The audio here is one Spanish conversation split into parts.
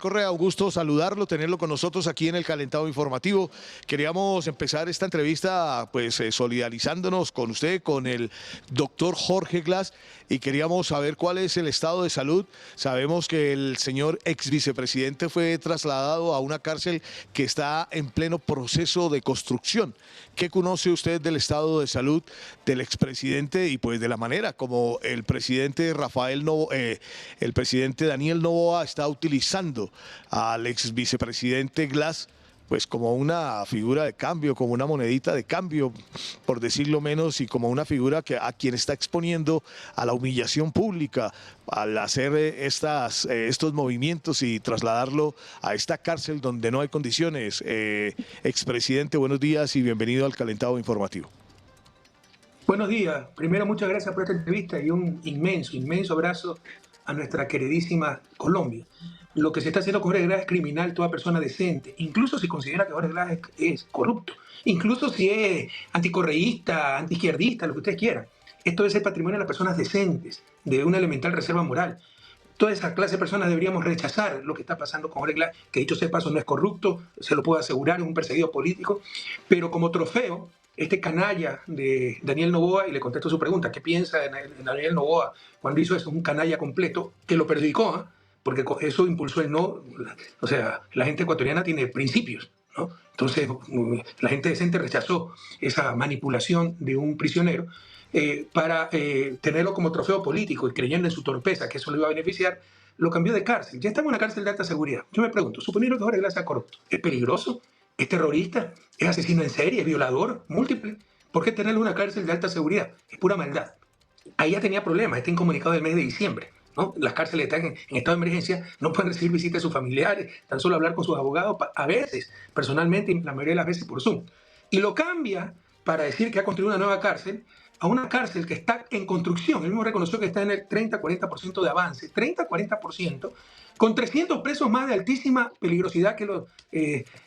Correa, un gusto saludarlo, tenerlo con nosotros aquí en el Calentado Informativo. Queríamos empezar esta entrevista pues solidarizándonos con usted, con el doctor Jorge Glass, y queríamos saber cuál es el estado de salud. Sabemos que el señor ex vicepresidente fue trasladado a una cárcel que está en pleno proceso de construcción. ¿Qué conoce usted del estado de salud del expresidente y pues de la manera como el presidente el presidente Daniel Noboa está utilizando al ex vicepresidente Glass pues como una figura de cambio, como una monedita de cambio, por decirlo menos, y como una figura a quien está exponiendo a la humillación pública al hacer estos movimientos y trasladarlo a esta cárcel donde no hay condiciones? Expresidente, buenos días y bienvenido al Calentado Informativo. Buenos días. Primero, muchas gracias por esta entrevista y un inmenso abrazo a nuestra queridísima Colombia. Lo que se está haciendo con Jorge Glass es criminal, toda persona decente, incluso si considera que Jorge Glass es corrupto, incluso si es anticorreísta, antiizquierdista, lo que ustedes quieran. Esto es el patrimonio de las personas decentes, de una elemental reserva moral. Toda esa clase de personas deberíamos rechazar lo que está pasando con Jorge Glass, que dicho sea de paso no es corrupto, se lo puedo asegurar, es un perseguido político, pero como trofeo, este canalla de Daniel Noboa, y le contesto su pregunta, ¿qué piensa en Daniel Noboa cuando hizo eso? Un canalla completo que lo perjudicó, ¿eh? Porque eso impulsó el no. O sea, la gente ecuatoriana tiene principios, ¿no? Entonces, la gente decente rechazó esa manipulación de un prisionero para tenerlo como trofeo político y creyendo en su torpeza, que eso le iba a beneficiar, lo cambió de cárcel. Ya estamos en una cárcel de alta seguridad. Yo me pregunto, suponiendo que Jorge Glass sea corrupto, ¿es peligroso? ¿Es terrorista? ¿Es asesino en serie? ¿Es violador? ¿Múltiple? ¿Por qué tenerlo en una cárcel de alta seguridad? Es pura maldad. Ahí ya tenía problemas, está incomunicado del mes de diciembre, ¿no? Las cárceles están en estado de emergencia, no pueden recibir visitas de sus familiares, tan solo hablar con sus abogados, a veces, personalmente, y la mayoría de las veces por Zoom. Y lo cambia para decir que ha construido una nueva cárcel, a una cárcel que está en construcción. Él mismo reconoció que está en el 30-40% de avance, 30-40%, con 300 presos más de altísima peligrosidad que los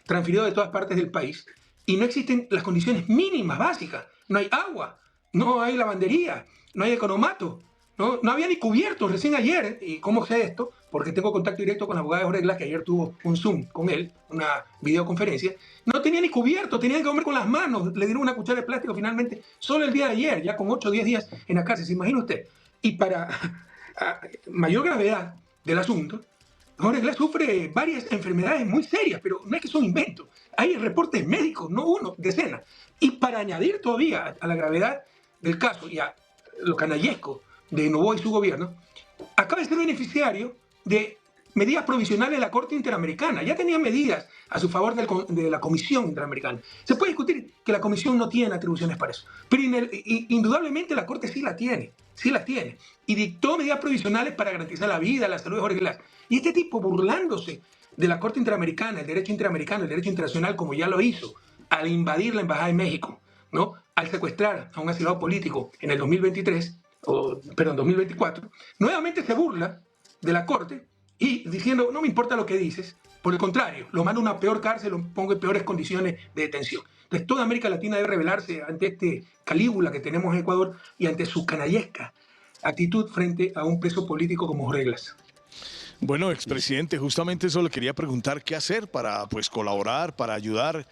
transfirió de todas partes del país. Y no existen las condiciones mínimas, básicas. No hay agua, no hay lavandería, no hay economato. No había ni cubiertos recién ayer. ¿Y cómo sé esto? Porque tengo contacto directo con la abogada de Jorge Glass, que ayer tuvo un Zoom con él, una videoconferencia. No tenía ni cubierto, tenían que comer con las manos. Le dieron una cuchara de plástico finalmente solo el día de ayer, ya con 8 o 10 días en la cárcel. ¿Se imagina usted? Y para mayor gravedad del asunto, Jorge Glass sufre varias enfermedades muy serias, pero no es que son inventos. Hay reportes médicos, no uno, decenas. Y para añadir todavía a la gravedad del caso y a lo canallesco de Noboa y su gobierno, acaba de ser beneficiario de medidas provisionales de la Corte Interamericana. Ya tenía medidas a su favor de la Comisión Interamericana. Se puede discutir que la Comisión no tiene atribuciones para eso, pero indudablemente la Corte sí las tiene, y dictó medidas provisionales para garantizar la vida, la salud de Jorge Glass. Y este tipo, burlándose de la Corte Interamericana, el derecho interamericano, el derecho internacional, como ya lo hizo al invadir la Embajada de México, ¿no? Al secuestrar a un asilado político en el 2023, perdón, 2024, nuevamente se burla de la Corte y diciendo, no me importa lo que dices, por el contrario, lo mando a una peor cárcel, lo pongo en peores condiciones de detención. Entonces, toda América Latina debe rebelarse ante este Calígula que tenemos en Ecuador y ante su canallesca actitud frente a un preso político como Jorge Glass. Bueno, expresidente, justamente eso le quería preguntar, ¿qué hacer para pues colaborar, para ayudar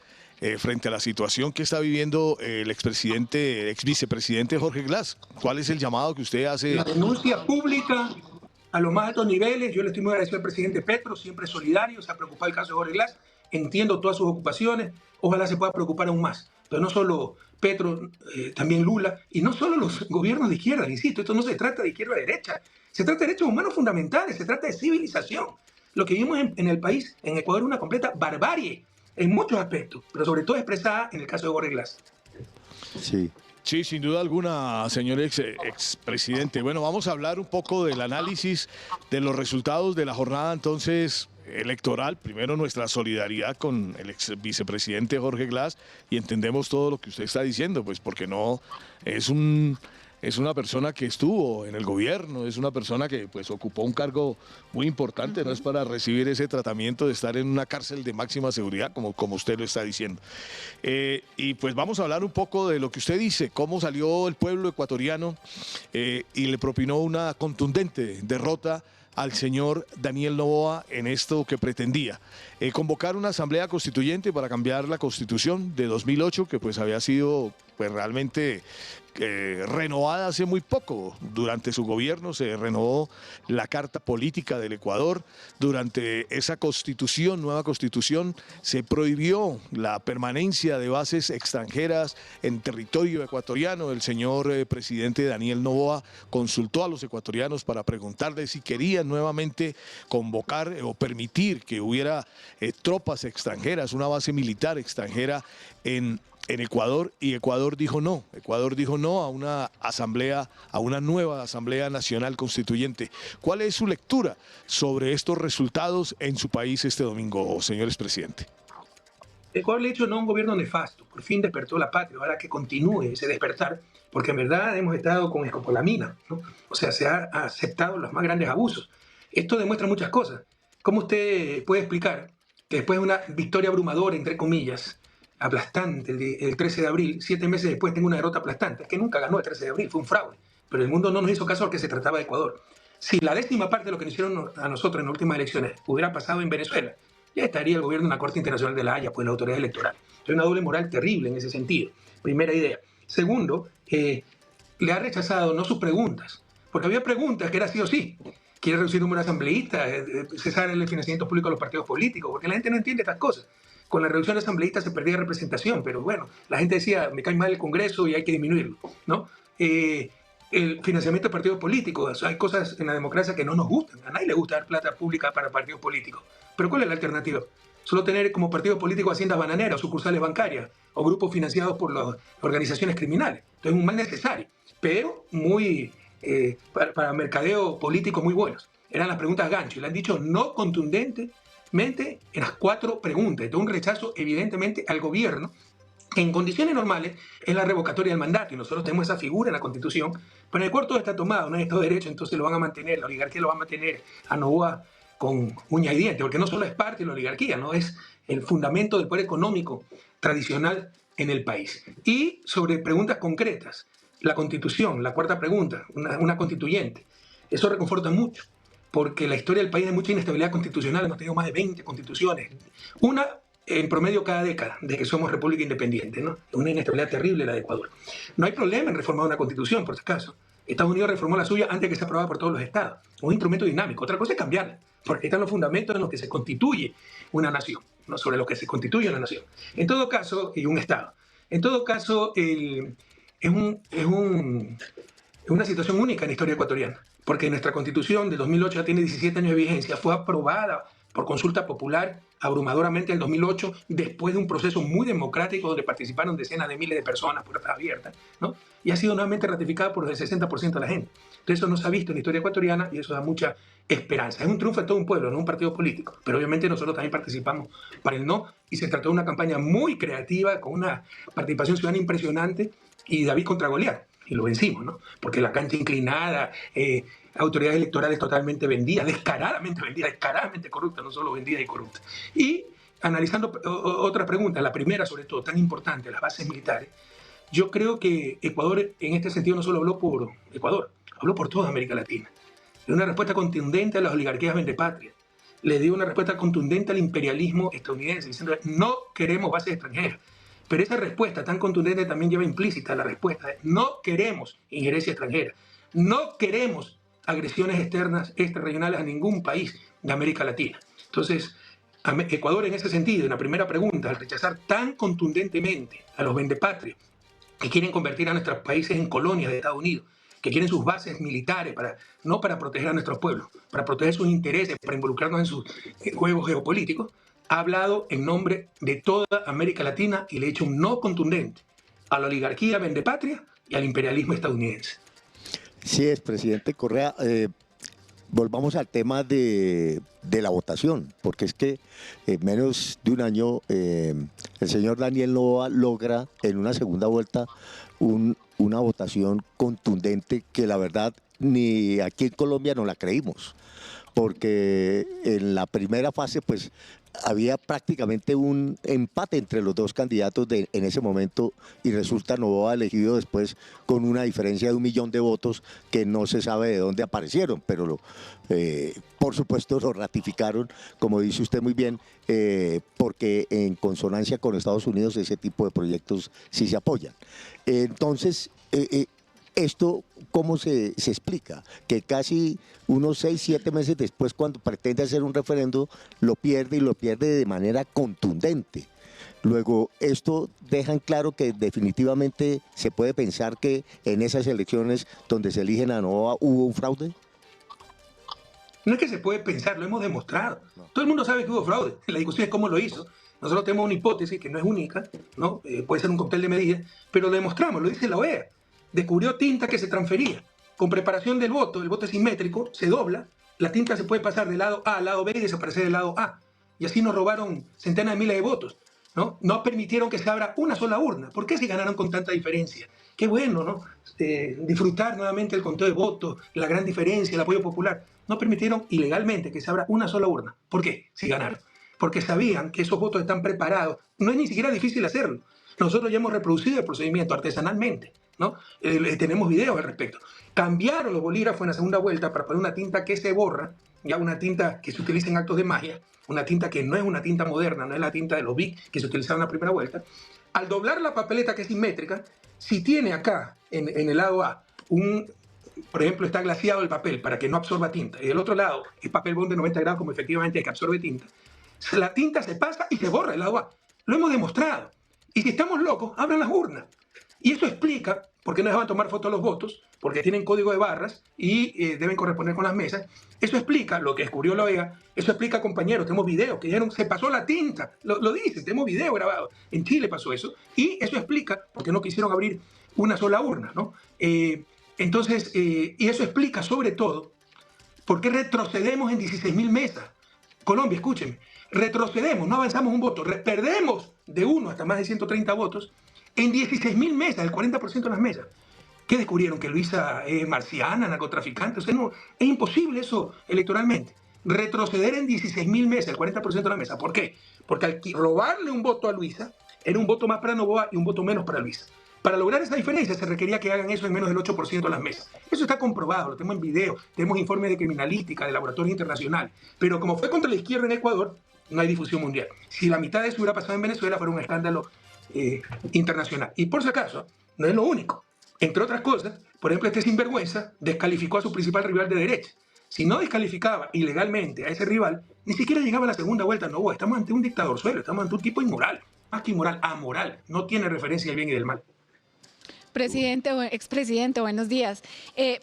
frente a la situación que está viviendo el expresidente, ex vicepresidente Jorge Glass? ¿Cuál es el llamado que usted hace? La denuncia pública a los más altos niveles. Yo le estoy muy agradecido al presidente Petro, siempre solidario, se ha preocupado el caso de Jorge Glass. Entiendo todas sus ocupaciones, ojalá se pueda preocupar aún más. Pero no solo Petro, también Lula, y no solo los gobiernos de izquierda, insisto, esto no se trata de izquierda o derecha, se trata de derechos humanos fundamentales, se trata de civilización. Lo que vivimos en el país, en Ecuador, es una completa barbarie en muchos aspectos, pero sobre todo expresada en el caso de Jorge Glass. Sí. Sí, sin duda alguna, señor expresidente. Bueno, vamos a hablar un poco del análisis de los resultados de la jornada entonces electoral. Primero, nuestra solidaridad con el ex vicepresidente Jorge Glass, y entendemos todo lo que usted está diciendo, pues porque no es una persona que estuvo en el gobierno, es una persona que pues ocupó un cargo muy importante, no es para recibir ese tratamiento de estar en una cárcel de máxima seguridad, como usted lo está diciendo. Y pues vamos a hablar un poco de lo que usted dice, cómo salió el pueblo ecuatoriano y le propinó una contundente derrota al señor Daniel Noboa en esto que pretendía, convocar una asamblea constituyente para cambiar la constitución de 2008, que pues había sido pues realmente renovada hace muy poco. Durante su gobierno se renovó la Carta Política del Ecuador. Durante esa constitución, nueva constitución, se prohibió la permanencia de bases extranjeras en territorio ecuatoriano. El señor presidente Daniel Noboa consultó a los ecuatorianos para preguntarles si querían nuevamente convocar o permitir que hubiera tropas extranjeras, una base militar extranjera en Ecuador, y Ecuador dijo no a una asamblea, a una nueva Asamblea Nacional Constituyente. ¿Cuál es su lectura sobre estos resultados en su país este domingo, señores presidente? Ecuador le ha hecho no a un gobierno nefasto, por fin despertó la patria, ahora que continúe ese despertar, porque en verdad hemos estado con escopolamina, ¿no? O sea, se ha aceptado los más grandes abusos. Esto demuestra muchas cosas. ¿Cómo usted puede explicar que después de una victoria abrumadora, entre comillas, aplastante el 13 de abril, 7 meses después tengo una derrota aplastante? Es que nunca ganó el 13 de abril, fue un fraude. Pero el mundo no nos hizo caso porque se trataba de Ecuador. Si la 10ª parte de lo que nos hicieron a nosotros en las últimas elecciones hubiera pasado en Venezuela, ya estaría el gobierno en la Corte Internacional de la Haya, pues la autoridad electoral. Hay una doble moral terrible en ese sentido. Primera idea. Segundo, le ha rechazado no sus preguntas, porque había preguntas que era sí o sí. Quiere reducir el número de asambleístas, cesar el financiamiento público a los partidos políticos, porque la gente no entiende estas cosas. Con la reducción de asambleístas se perdía representación, pero bueno, la gente decía, me cae mal el Congreso y hay que disminuirlo, ¿no? El financiamiento de partidos políticos, hay cosas en la democracia que no nos gustan, a nadie le gusta dar plata pública para partidos políticos, pero ¿cuál es la alternativa? Solo tener como partidos políticos haciendas bananeras, sucursales bancarias o grupos financiados por las organizaciones criminales. Entonces es un mal necesario, pero muy para mercadeo político muy buenos. Eran las preguntas gancho y le han dicho no contundentemente en las 4 preguntas. Entonces un rechazo evidentemente al gobierno, que en condiciones normales es la revocatoria del mandato, y nosotros tenemos esa figura en la Constitución, pero en el Ecuador todo está tomado, no hay Estado de Derecho, entonces lo van a mantener, la oligarquía lo va a mantener a Noboa con uña y diente, porque no solo es parte de la oligarquía, no es el fundamento del poder económico tradicional en el país. Y sobre preguntas concretas, la Constitución, la 4ª pregunta, una constituyente, eso reconforta mucho, porque la historia del país es mucha inestabilidad constitucional, hemos tenido más de 20 constituciones, una en promedio cada década, de que somos república independiente, ¿no? Una inestabilidad terrible la de Ecuador. No hay problema en reformar una constitución, por si acaso. Estados Unidos reformó la suya antes de que se aprobara por todos los estados. Un instrumento dinámico. Otra cosa es cambiarla, porque están los fundamentos en los que se constituye una nación, ¿no? Sobre lo que se constituye una nación. En todo caso, y un estado. En todo caso, es una situación única en la historia ecuatoriana, porque nuestra constitución de 2008 ya tiene 17 años de vigencia, fue aprobada por consulta popular abrumadoramente en el 2008, después de un proceso muy democrático donde participaron decenas de miles de personas, puertas abiertas, ¿no? Y ha sido nuevamente ratificada por el 60% de la gente. Entonces eso no se ha visto en la historia ecuatoriana y eso da mucha esperanza. Es un triunfo de todo un pueblo, no un partido político, pero obviamente nosotros también participamos para el no, y se trató de una campaña muy creativa, con una participación ciudadana impresionante, y David contra Goliat, y lo vencimos, ¿no? Porque la cancha inclinada, autoridades electorales totalmente vendidas, descaradamente corruptas, no solo vendidas y corruptas. Y analizando otras preguntas, la primera sobre todo, tan importante, las bases militares, yo creo que Ecuador en este sentido no solo habló por Ecuador, habló por toda América Latina. Le dio una respuesta contundente a las oligarquías vendepatrias, le dio una respuesta contundente al imperialismo estadounidense, diciendo no queremos bases extranjeras. Pero esa respuesta tan contundente también lleva implícita la respuesta de no queremos injerencia extranjera, no queremos agresiones externas extrarregionales a ningún país de América Latina. Entonces, Ecuador en ese sentido, en la primera pregunta, al rechazar tan contundentemente a los vendepatrios que quieren convertir a nuestros países en colonias de Estados Unidos, que quieren sus bases militares, no para proteger a nuestros pueblos, para proteger sus intereses, para involucrarnos en sus juegos geopolíticos, ha hablado en nombre de toda América Latina y le ha hecho un no contundente a la oligarquía vendepatria y al imperialismo estadounidense. Sí, expresidente Correa, volvamos al tema de la votación, porque es que en menos de un año el señor Daniel Noboa logra en una segunda vuelta una votación contundente que la verdad ni aquí en Colombia no la creímos, porque en la primera fase pues había prácticamente un empate entre los dos candidatos en ese momento y resulta Noboa elegido después con una diferencia de 1 millón de votos que no se sabe de dónde aparecieron, pero por supuesto lo ratificaron, como dice usted muy bien, porque en consonancia con Estados Unidos ese tipo de proyectos sí se apoyan. Entonces, ¿esto cómo se explica? Que casi unos 6, 7 meses después, cuando pretende hacer un referendo, lo pierde y lo pierde de manera contundente. Luego, esto deja en claro que definitivamente se puede pensar que en esas elecciones donde se eligen a Noboa hubo un fraude. No es que se puede pensar, lo hemos demostrado. Todo el mundo sabe que hubo fraude. La discusión es cómo lo hizo. Nosotros tenemos una hipótesis que no es única, ¿no? Puede ser un cóctel de medidas, pero lo demostramos, lo dice la OEA. Descubrió tinta que se transfería. Con preparación del voto, el voto es simétrico, se dobla, la tinta se puede pasar del lado A al lado B y desaparecer del lado A. Y así nos robaron centenas de miles de votos, ¿no? No permitieron que se abra una sola urna. ¿Por qué se ganaron con tanta diferencia? Qué bueno, ¿no? Disfrutar nuevamente el conteo de votos, la gran diferencia, el apoyo popular. No permitieron ilegalmente que se abra una sola urna. ¿Por qué? Si ganaron. Porque sabían que esos votos están preparados. No es ni siquiera difícil hacerlo. Nosotros ya hemos reproducido el procedimiento artesanalmente, ¿no? Tenemos videos al respecto. Cambiaron los bolígrafos en la segunda vuelta para poner una tinta que se borra, ya una tinta que se utiliza en actos de magia, una tinta que no es una tinta moderna, no es la tinta de los BIC que se utilizaba en la primera vuelta. Al doblar la papeleta que es simétrica, si tiene acá, en el lado A, por ejemplo, está glaseado el papel para que no absorba tinta, y del otro lado es papel bond de 90 grados como efectivamente es que absorbe tinta, la tinta se pasa y se borra el lado A. Lo hemos demostrado. Y si estamos locos, abran las urnas. Y eso explica por qué no dejaban tomar fotos los votos, porque tienen código de barras y deben corresponder con las mesas. Eso explica lo que descubrió la OEA. Eso explica, compañeros, tenemos videos que dijeron se pasó la tinta. Lo dice, tenemos video grabado. En Chile pasó eso. Y eso explica por qué no quisieron abrir una sola urna, ¿no? Entonces, y eso explica sobre todo por qué retrocedemos en 16.000 mesas. Colombia, escúchenme, retrocedemos, no avanzamos un voto, perdemos de 1 hasta más de 130 votos en 16.000 mesas, el 40% de las mesas. ¿Qué descubrieron? Que Luisa es marciana, narcotraficante. O sea, no, es imposible eso electoralmente. Retroceder en 16.000 mesas, el 40% de la mesa. ¿Por qué? Porque al robarle un voto a Luisa, era un voto más para Noboa y un voto menos para Luisa. Para lograr esa diferencia se requería que hagan eso en menos del 8% de las mesas. Eso está comprobado, lo tenemos en video, tenemos informes de criminalística, de laboratorios internacionales. Pero como fue contra la izquierda en Ecuador, no hay difusión mundial. Si la mitad de eso hubiera pasado en Venezuela, fuera un escándalo internacional. Y por si acaso, no es lo único. Entre otras cosas, por ejemplo, este sinvergüenza descalificó a su principal rival de derecha. Si no descalificaba ilegalmente a ese rival, ni siquiera llegaba a la segunda vuelta. No, estamos ante un dictador suelo, estamos ante un tipo inmoral. Más que inmoral, amoral. No tiene referencia del bien y del mal. Presidente o expresidente, buenos días.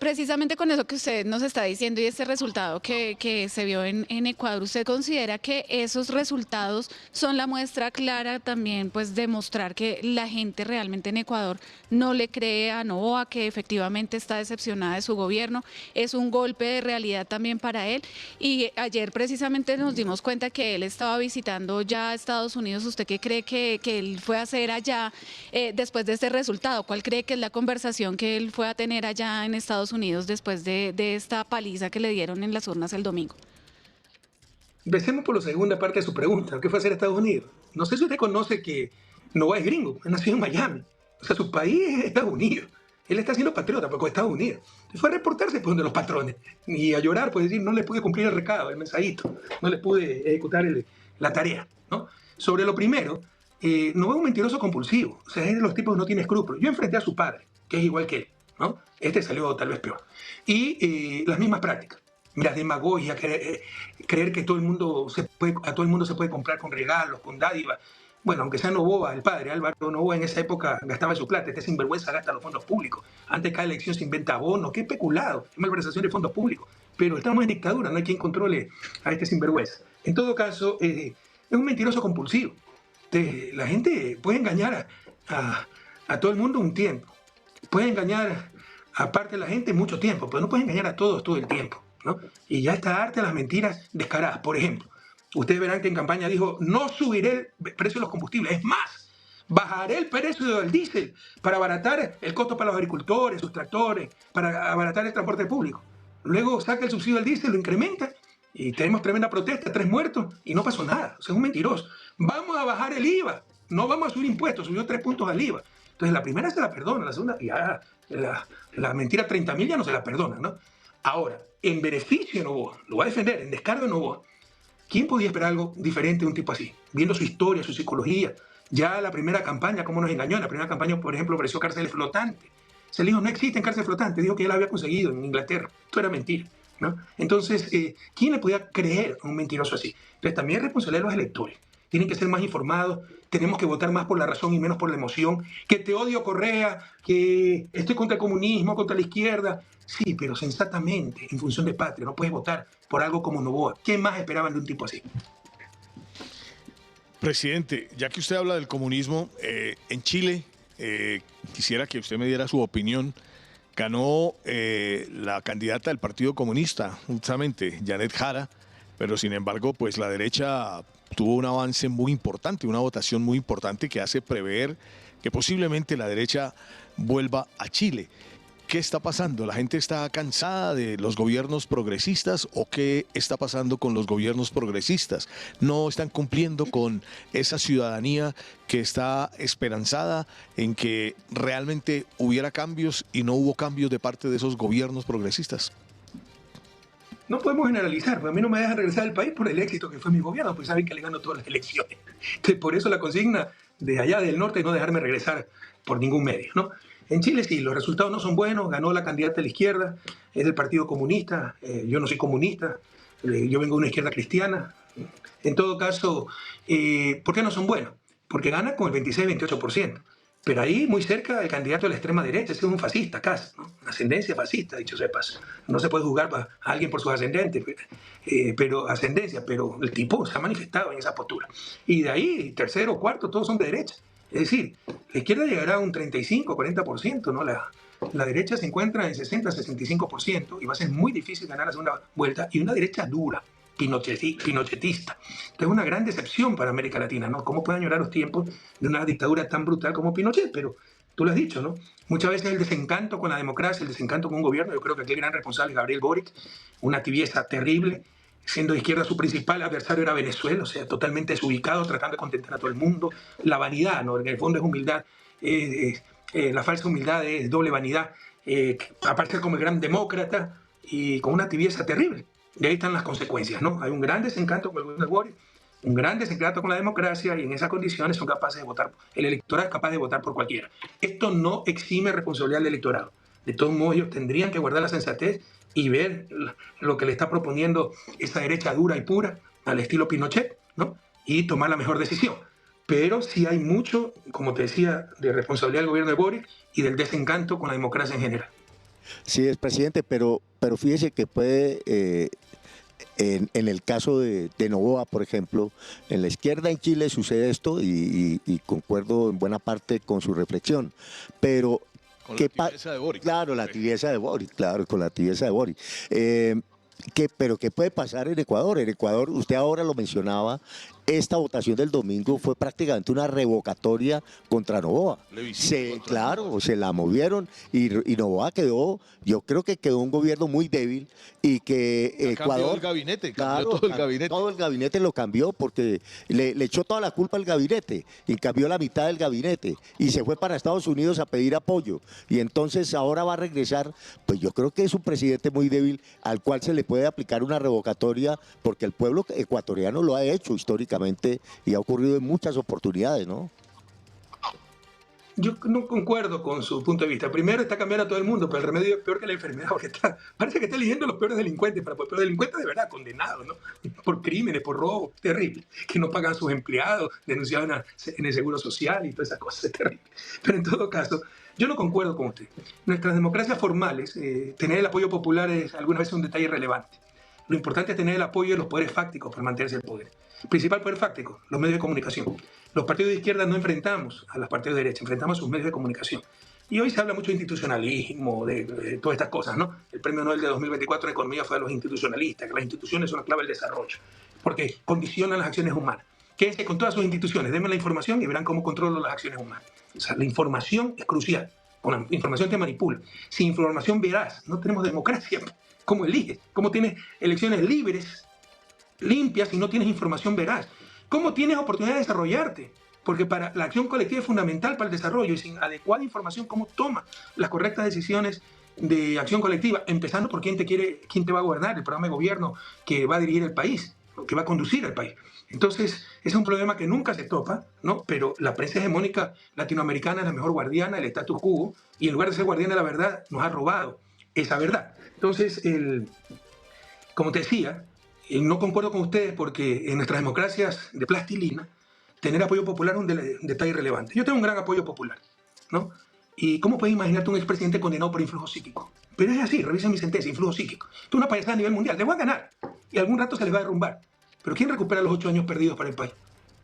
Precisamente con eso que usted nos está diciendo y ese resultado que se vio en Ecuador, ¿usted considera que esos resultados son la muestra clara también, pues, de mostrar que la gente realmente en Ecuador no le cree a Noboa, que efectivamente está decepcionada de su gobierno? Es un golpe de realidad también para él. Y ayer precisamente nos dimos cuenta que él estaba visitando ya Estados Unidos. ¿Usted qué cree que él fue a hacer allá después de este resultado? ¿Cuál cree que es la conversación que él fue a tener allá en Estados Unidos después de esta paliza que le dieron en las urnas el domingo? Empecemos por la segunda parte de su pregunta. ¿Qué fue a hacer a Estados Unidos? No sé si usted conoce que Noboa es gringo, él nació en Miami. O sea, su país es Estados Unidos. Él está siendo patriota, porque es Estados Unidos. Y fue a reportarse pues, de los patrones y a llorar, pues decir, no le pude cumplir el recado, el mensajito, no le pude ejecutar la tarea, ¿no? Sobre lo primero, Noboa es un mentiroso compulsivo, o sea, es de los tipos que no tiene escrúpulos. Yo enfrenté a su padre, que es igual que él, ¿no? Este salió tal vez peor. Y las mismas prácticas. Mira, demagogia, creer que todo el mundo a todo el mundo se puede comprar con regalos, con dádivas. Bueno, aunque sea Noboa, el padre, Álvaro Noboa, en esa época gastaba su plata. Este sinvergüenza gasta los fondos públicos. Antes de cada elección se inventa bonos. ¡Qué peculado! ¡Qué malversación de fondos públicos! Pero estamos en dictadura, no hay quien controle a este sinvergüenza. En todo caso, es un mentiroso compulsivo. La gente puede engañar a todo el mundo un tiempo. Puede engañar a parte de la gente mucho tiempo, pero no puede engañar a todos todo el tiempo, ¿no? Y ya está harta de las mentiras descaradas. Por ejemplo, ustedes verán que en campaña dijo, no subiré el precio de los combustibles. Es más, bajaré el precio del diésel para abaratar el costo para los agricultores, sus tractores, para abaratar el transporte público. Luego saca el subsidio del diésel, lo incrementa y tenemos tremenda protesta, 3 muertos, y no pasó nada. O sea, es un mentiroso. Vamos a bajar el IVA, no vamos a subir impuestos, subió 3 puntos al IVA. Entonces, la primera se la perdona, la segunda, ya la mentira 30.000 ya no se la perdona, ¿no? Ahora, en beneficio de Noboa, lo va a defender, en descargo de Noboa, ¿quién podía esperar algo diferente de un tipo así? Viendo su historia, su psicología. Ya la primera campaña, cómo nos engañó. En la primera campaña, por ejemplo, ofreció cárceles flotantes. Se le dijo, no existen cárceles flotantes. Dijo que él la había conseguido en Inglaterra. Esto era mentira, ¿no? Entonces, ¿quién le podía creer a un mentiroso así? Entonces, también es responsabilidad de los electores. Tienen que ser más informados. Tenemos que votar más por la razón y menos por la emoción. Que te odio, Correa, que estoy contra el comunismo, contra la izquierda. Sí, pero sensatamente, en función de patria. No puedes votar por algo como Noboa. ¿Qué más esperaban de un tipo así? Presidente, ya que usted habla del comunismo, en Chile, quisiera que usted me diera su opinión. Ganó la candidata del Partido Comunista, justamente, Janet Jara, pero sin embargo, pues la derecha tuvo un avance muy importante, una votación muy importante que hace prever que posiblemente la derecha vuelva a Chile. ¿Qué está pasando? ¿La gente está cansada de los gobiernos progresistas o qué está pasando con los gobiernos progresistas? ¿No están cumpliendo con esa ciudadanía que está esperanzada en que realmente hubiera cambios y no hubo cambios de parte de esos gobiernos progresistas? No podemos generalizar, porque a mí no me dejan regresar al país por el éxito que fue mi gobierno, porque saben que le gano todas las elecciones. Entonces, por eso la consigna de allá del norte, no dejarme regresar por ningún medio, ¿no? En Chile sí, los resultados no son buenos, ganó la candidata de la izquierda, es del Partido Comunista, yo no soy comunista, yo vengo de una izquierda cristiana. En todo caso, ¿por qué no son buenos? Porque gana con el 26-28%. Pero ahí, muy cerca, el candidato de la extrema derecha, ese es un fascista, casi, ¿no? Ascendencia fascista, dicho sea de paso. No se puede juzgar a alguien por sus ascendentes, pero el tipo se ha manifestado en esa postura. Y de ahí, tercero, cuarto, todos son de derecha. Es decir, la izquierda llegará a un 35-40%, ¿no? La derecha se encuentra en 60-65% y va a ser muy difícil ganar la segunda vuelta. Y una derecha dura, pinochetista. Entonces, una gran decepción para América Latina, ¿no? ¿Cómo pueden añorar los tiempos de una dictadura tan brutal como Pinochet? Pero tú lo has dicho, ¿no? Muchas veces el desencanto con la democracia, el desencanto con un gobierno, yo creo que aquí el gran responsable es Gabriel Boric, una tibieza terrible. Siendo de izquierda, su principal adversario era Venezuela, o sea, totalmente desubicado, tratando de contentar a todo el mundo. La vanidad, ¿no? En el fondo es humildad, la falsa humildad es doble vanidad, aparecer como el gran demócrata y con una tibieza terrible. De ahí están las consecuencias, ¿no? Hay un gran desencanto con el gobierno de Boric, un gran desencanto con la democracia y en esas condiciones son capaces de votar, el electorado es capaz de votar por cualquiera. Esto no exime responsabilidad del electorado. De todos modos, ellos tendrían que guardar la sensatez y ver lo que le está proponiendo esa derecha dura y pura al estilo Pinochet, ¿no? Y tomar la mejor decisión. Pero sí hay mucho, como te decía, de responsabilidad del gobierno de Boric y del desencanto con la democracia en general. Sí, es presidente, pero fíjese que puede, en el caso de Noboa, por ejemplo, en la izquierda en Chile sucede esto y concuerdo en buena parte con su reflexión, pero con la tibieza de Boric. Claro, la tibieza de Boric, claro, con la tibieza de Boric. Pero ¿qué puede pasar en Ecuador? En Ecuador, usted ahora lo mencionaba, esta votación del domingo fue prácticamente una revocatoria contra Noboa. Claro, se la movieron y Noboa quedó, yo creo que quedó un gobierno muy débil y que Ecuador... El gabinete, claro, todo el gabinete. Todo el gabinete lo cambió porque le echó toda la culpa al gabinete y cambió la mitad del gabinete y se fue para Estados Unidos a pedir apoyo. Y entonces ahora va a regresar, pues yo creo que es un presidente muy débil al cual se le puede aplicar una revocatoria porque el pueblo ecuatoriano lo ha hecho históricamente y ha ocurrido en muchas oportunidades, ¿no? Yo no concuerdo con su punto de vista. Primero, está cambiando a todo el mundo, pero el remedio es peor que la enfermedad, porque parece que está eligiendo los peores delincuentes, pero delincuentes de verdad, condenados, ¿no? Por crímenes, por robo, terrible, que no pagan a sus empleados, denunciados en el Seguro Social y todas esas cosas, es terrible. Pero en todo caso, yo no concuerdo con usted. Nuestras democracias formales, tener el apoyo popular es algunas veces un detalle relevante. Lo importante es tener el apoyo de los poderes fácticos para mantenerse el poder. Principal poder fáctico, los medios de comunicación. Los partidos de izquierda no enfrentamos a los partidos de derecha, enfrentamos a sus medios de comunicación. Y hoy se habla mucho de institucionalismo, de todas estas cosas, ¿no? El premio Nobel de 2024 en Economía fue de los institucionalistas, que las instituciones son la clave del desarrollo, porque condicionan las acciones humanas. Quédense con todas sus instituciones, denme la información y verán cómo controlo las acciones humanas. O sea, la información es crucial. Con la información te manipula. Sin información veraz, no tenemos democracia. ¿Cómo eliges? ¿Cómo tienes elecciones libres limpia si no tienes información veraz? ¿Cómo tienes oportunidad de desarrollarte? Porque para la acción colectiva es fundamental para el desarrollo y sin adecuada información, ¿cómo toma las correctas decisiones de acción colectiva? Empezando por quién te va a gobernar, el programa de gobierno que va a dirigir el país, que va a conducir al país. Entonces, es un problema que nunca se topa, ¿no? Pero la prensa hegemónica latinoamericana es la mejor guardiana del status quo y en lugar de ser guardiana de la verdad, nos ha robado esa verdad. Entonces, como te decía, no concuerdo con ustedes porque en nuestras democracias de plastilina, tener apoyo popular es un detalle relevante. Yo tengo un gran apoyo popular, ¿no? ¿Y cómo puedes imaginarte un expresidente condenado por influjo psíquico? Pero es así, revisen mi sentencia, influjo psíquico. Esto es una payasada a nivel mundial, les va a ganar y algún rato se les va a derrumbar. Pero ¿quién recupera los 8 años perdidos para el país?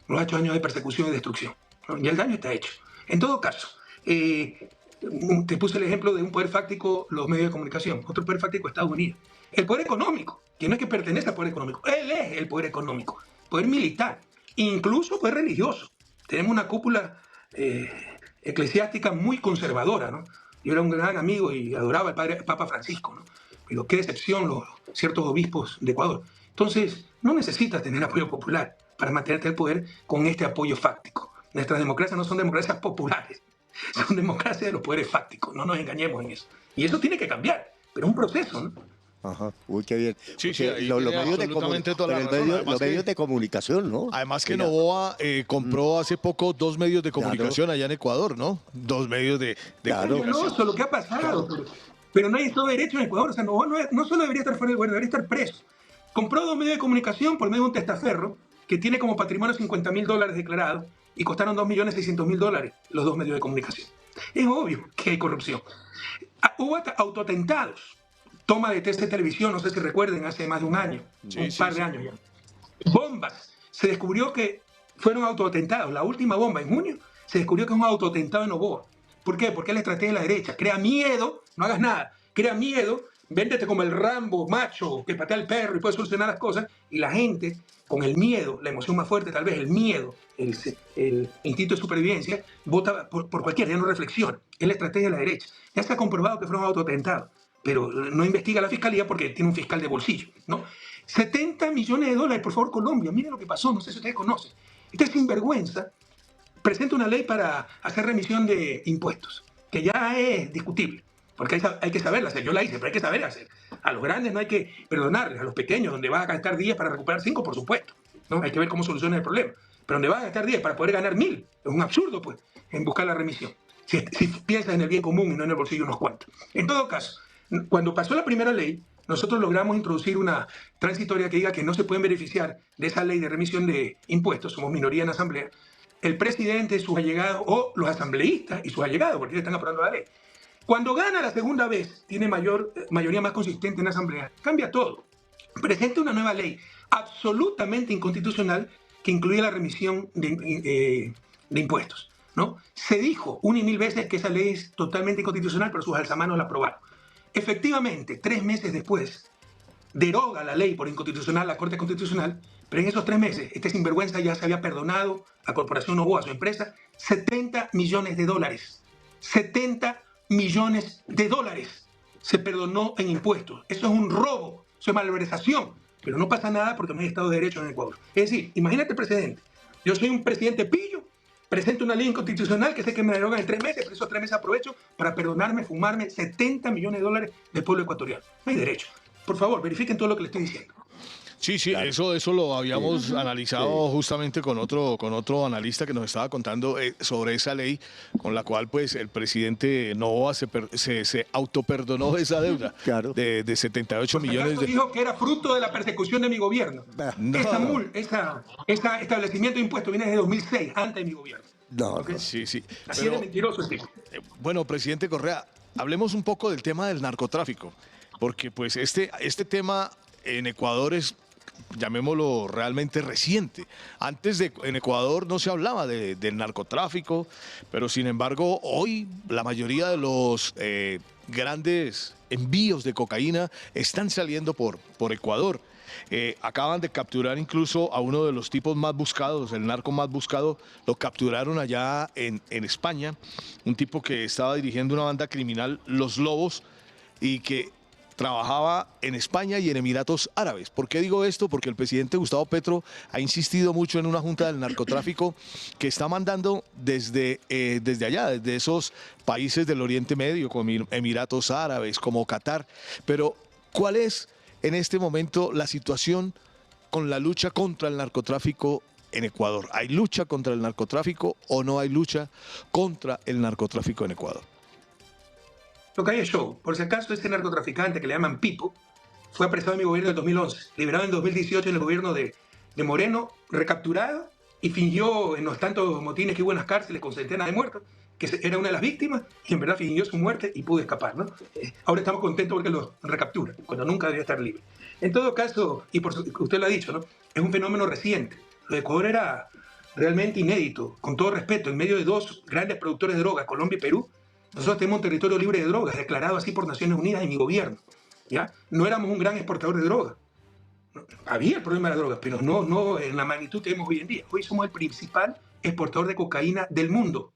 Los 8 años de persecución y destrucción, ¿no? Y el daño está hecho. En todo caso, te puse el ejemplo de un poder fáctico, los medios de comunicación, otro poder fáctico, Estados Unidos. El poder económico, que no es que pertenece al poder económico, él es el poder económico, poder militar, incluso poder religioso. Tenemos una cúpula eclesiástica muy conservadora, ¿no? Yo era un gran amigo y adoraba al Papa Francisco, ¿no? Pero qué decepción ciertos obispos de Ecuador. Entonces, no necesitas tener apoyo popular para mantenerte el poder con este apoyo fáctico. Nuestras democracias no son democracias populares, son democracias de los poderes fácticos, no nos engañemos en eso. Y eso tiene que cambiar, pero es un proceso, ¿no? Ajá, uy, qué bien. Sí, sí, Los medios de comunicación, ¿no? Además que Novoa compró hace poco 2 medios de comunicación allá en Ecuador, ¿no? 2 medios de comunicación. Eso es lo que ha pasado. Pero no hay todo derecho en Ecuador. O sea, no solo debería estar fuera del gobierno, debería estar preso. Compró 2 medios de comunicación por medio de un testaferro que tiene como patrimonio $50.000 declarados y costaron $2.600.000 los 2 medios de comunicación. Es obvio que hay corrupción. Hubo autoatentados. Toma de TC Televisión, no sé si recuerden, hace más de un año, un par de años ya. Bombas. Se descubrió que fueron autoatentados. La última bomba en junio se descubrió que es un autoatentado en Novoa. ¿Por qué? Porque es la estrategia de la derecha. Crea miedo, no hagas nada. Crea miedo, véndete como el Rambo macho que patea al perro y puede solucionar las cosas. Y la gente, con el miedo, la emoción más fuerte tal vez, el miedo, el instinto de supervivencia, vota por cualquiera, ya no reflexiona. Es la estrategia de la derecha. Ya se ha comprobado que fueron autoatentados, pero no investiga la fiscalía porque tiene un fiscal de bolsillo, ¿no? $70 millones, por favor, Colombia. Miren lo que pasó, no sé si ustedes conocen. Este sinvergüenza presenta una ley para hacer remisión de impuestos, que ya es discutible, porque hay que saberla hacer. Yo la hice, pero hay que saberla hacer. A los grandes no hay que perdonarles, a los pequeños, donde vas a gastar 10 para recuperar 5, por supuesto, ¿no? Hay que ver cómo soluciona el problema. Pero donde vas a gastar 10 para poder ganar 1.000, es un absurdo, pues, en buscar la remisión. Si piensas en el bien común y no en el bolsillo de unos cuantos. En todo caso, cuando pasó la primera ley, nosotros logramos introducir una transitoria que diga que no se pueden beneficiar de esa ley de remisión de impuestos, somos minoría en la Asamblea, el presidente, sus allegados o los asambleístas y sus allegados, porque ellos están aprobando la ley. Cuando gana la segunda vez, tiene mayoría más consistente en la Asamblea, cambia todo. Presenta una nueva ley absolutamente inconstitucional que incluye la remisión de impuestos, ¿no? Se dijo 1 y 1000 veces que esa ley es totalmente inconstitucional, pero sus alzamanos la aprobaron. Efectivamente, 3 meses después, deroga la ley por inconstitucional la Corte Constitucional, pero en esos 3 meses, este sinvergüenza ya se había perdonado a Corporación Novoa, a su empresa, $70 millones. $70 millones se perdonó en impuestos. Eso es un robo, eso es malversación, pero no pasa nada porque no hay Estado de Derecho en Ecuador. Es decir, imagínate, presidente, yo soy un presidente pillo, presento una ley inconstitucional que sé que me derogan en 3 meses, pero esos 3 meses aprovecho para perdonarme, fumarme $70 millones del pueblo ecuatoriano. No hay derecho. Por favor, verifiquen todo lo que le estoy diciendo. Sí, sí, claro. Eso lo habíamos analizado justamente con otro analista que nos estaba contando sobre esa ley con la cual pues el presidente Novoa se autoperdonó esa deuda de 78 millones de... Dijo que era fruto de la persecución de mi gobierno. No. Ese establecimiento de impuestos viene desde 2006, antes de mi gobierno. No, ¿Okay? Sí, sí. Así de mentiroso el tipo. Bueno, presidente Correa, hablemos un poco del tema del narcotráfico, porque pues este tema en Ecuador es, llamémoslo, realmente reciente. Antes en Ecuador no se hablaba del narcotráfico, pero sin embargo hoy la mayoría de los grandes envíos de cocaína están saliendo por Ecuador. Acaban de capturar incluso a uno de los tipos más buscados, el narco más buscado, lo capturaron allá en España, un tipo que estaba dirigiendo una banda criminal, Los Lobos, y que trabajaba en España y en Emiratos Árabes. ¿Por qué digo esto? Porque el presidente Gustavo Petro ha insistido mucho en una junta del narcotráfico que está mandando desde allá, desde esos países del Oriente Medio, como Emiratos Árabes, como Qatar. Pero, ¿cuál es en este momento la situación con la lucha contra el narcotráfico en Ecuador? ¿Hay lucha contra el narcotráfico o no hay lucha contra el narcotráfico en Ecuador? Lo que hay es show. Por si acaso, este narcotraficante que le llaman Pipo fue apresado en mi gobierno en 2011, liberado en 2018 en el gobierno de Moreno, recapturado y fingió en los tantos motines que hubo en las cárceles con centenas de muertos que era una de las víctimas y en verdad fingió su muerte y pudo escapar, ¿no? Ahora estamos contentos porque lo recapturan, cuando nunca debía estar libre. En todo caso, y usted lo ha dicho, ¿no? Es un fenómeno reciente. Lo de Ecuador era realmente inédito, con todo respeto, en medio de dos grandes productores de drogas, Colombia y Perú. Nosotros tenemos un territorio libre de drogas, declarado así por Naciones Unidas y mi gobierno, ¿ya? No éramos un gran exportador de drogas. Había el problema de las drogas, pero no en la magnitud que vemos hoy en día. Hoy somos el principal exportador de cocaína del mundo.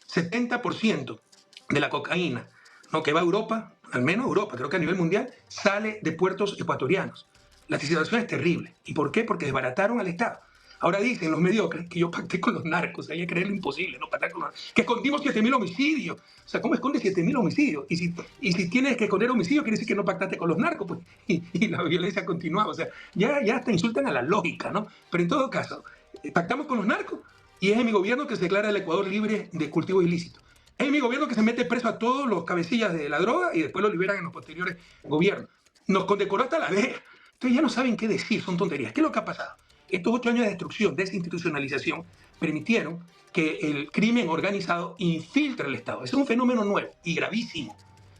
70% de la cocaína, ¿no?, que va a Europa, al menos Europa, creo que a nivel mundial, sale de puertos ecuatorianos. La situación es terrible. ¿Y por qué? Porque desbarataron al Estado. Ahora dicen los mediocres que yo pacté con los narcos. Hay que creer lo imposible, no pactar con los narcos. Que escondimos 7.000 homicidios. O sea, ¿cómo escondes 7.000 homicidios? Y si tienes que esconder homicidios, quiere decir que no pactaste con los narcos, pues. Y la violencia continuaba. O sea, ya hasta insultan a la lógica, ¿no? Pero en todo caso, pactamos con los narcos y es en mi gobierno que se declara el Ecuador libre de cultivos ilícitos. Es en mi gobierno que se mete preso a todos los cabecillas de la droga y después los liberan en los posteriores gobiernos. Nos condecoró hasta la DEA. Entonces ya no saben qué decir, son tonterías. ¿Qué es lo que ha pasado? Estos 8 años de destrucción, desinstitucionalización, permitieron que el crimen organizado infiltre el Estado. Ese es un fenómeno nuevo y gravísimo,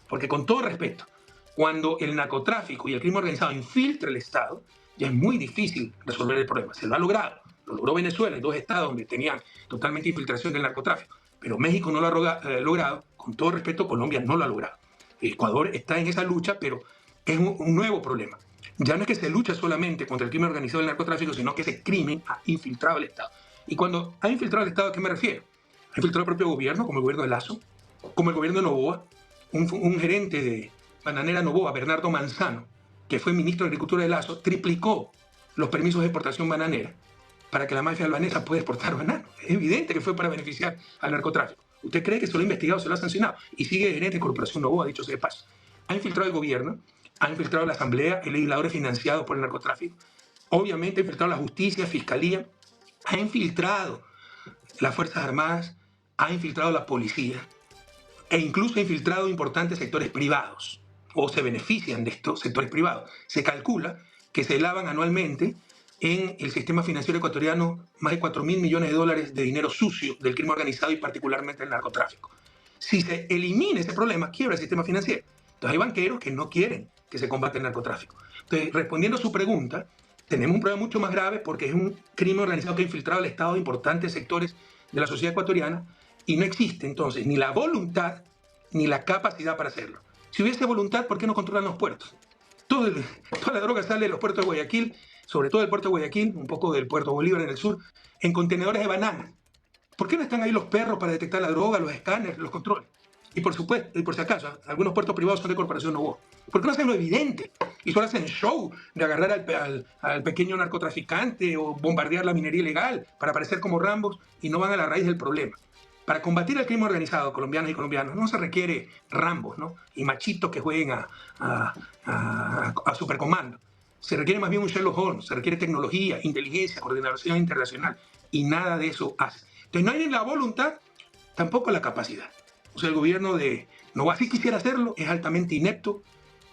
porque con todo respeto, cuando el narcotráfico y el crimen organizado infiltra el Estado, ya es muy difícil resolver el problema. Se lo ha logrado. Lo logró Venezuela en 2 estados donde tenían totalmente infiltración del narcotráfico. Pero México no lo ha logrado. Con todo respeto, Colombia no lo ha logrado. Ecuador está en esa lucha, pero es un nuevo problema. Ya no es que se lucha solamente contra el crimen organizado del narcotráfico, sino que ese crimen ha infiltrado el Estado. Y cuando ha infiltrado el Estado, ¿a qué me refiero? Ha infiltrado el propio gobierno, como el gobierno de Lazo, como el gobierno de Noboa, un gerente de Bananera Noboa, Bernardo Manzano, que fue ministro de Agricultura de Lazo, triplicó los permisos de exportación bananera para que la mafia albanesa pueda exportar banano. Es evidente que fue para beneficiar al narcotráfico. ¿Usted cree que se lo ha investigado, se lo ha sancionado? Y sigue gerente de Corporación Noboa, dicho sea de paso. Ha infiltrado el gobierno, ha infiltrado la Asamblea, el legisladores financiados por el narcotráfico. Obviamente ha infiltrado la justicia, fiscalía, ha infiltrado las Fuerzas Armadas, ha infiltrado la policía e incluso ha infiltrado importantes sectores privados o se benefician de estos sectores privados. Se calcula que se lavan anualmente en el sistema financiero ecuatoriano más de 4.000 millones de dólares de dinero sucio del crimen organizado y particularmente del narcotráfico. Si se elimina ese problema, quiebra el sistema financiero. Entonces hay banqueros que no quieren que se combate el narcotráfico. Entonces, respondiendo a su pregunta, tenemos un problema mucho más grave porque es un crimen organizado que ha infiltrado al Estado de importantes sectores de la sociedad ecuatoriana y no existe entonces ni la voluntad ni la capacidad para hacerlo. Si hubiese voluntad, ¿por qué no controlan los puertos? Toda la droga sale de los puertos de Guayaquil, sobre todo del puerto de Guayaquil, un poco del puerto Bolívar en el sur, en contenedores de banana. ¿Por qué no están ahí los perros para detectar la droga, los escáneres, los controles? Y por supuesto, y por si acaso, algunos puertos privados son de Corporación Noboa. ¿Por qué no hacen lo evidente? Y solo hacen show de agarrar al pequeño narcotraficante o bombardear la minería ilegal para parecer como Rambos y no van a la raíz del problema. Para combatir el crimen organizado, colombianos y colombianos, no se requiere Rambos, ¿no?, y machitos que jueguen a supercomando. Se requiere más bien un Sherlock Holmes, se requiere tecnología, inteligencia, coordinación internacional, y nada de eso hace. Entonces no hay ni la voluntad, tampoco la capacidad. O sea, el gobierno de Noboa sí quisiera hacerlo, es altamente inepto,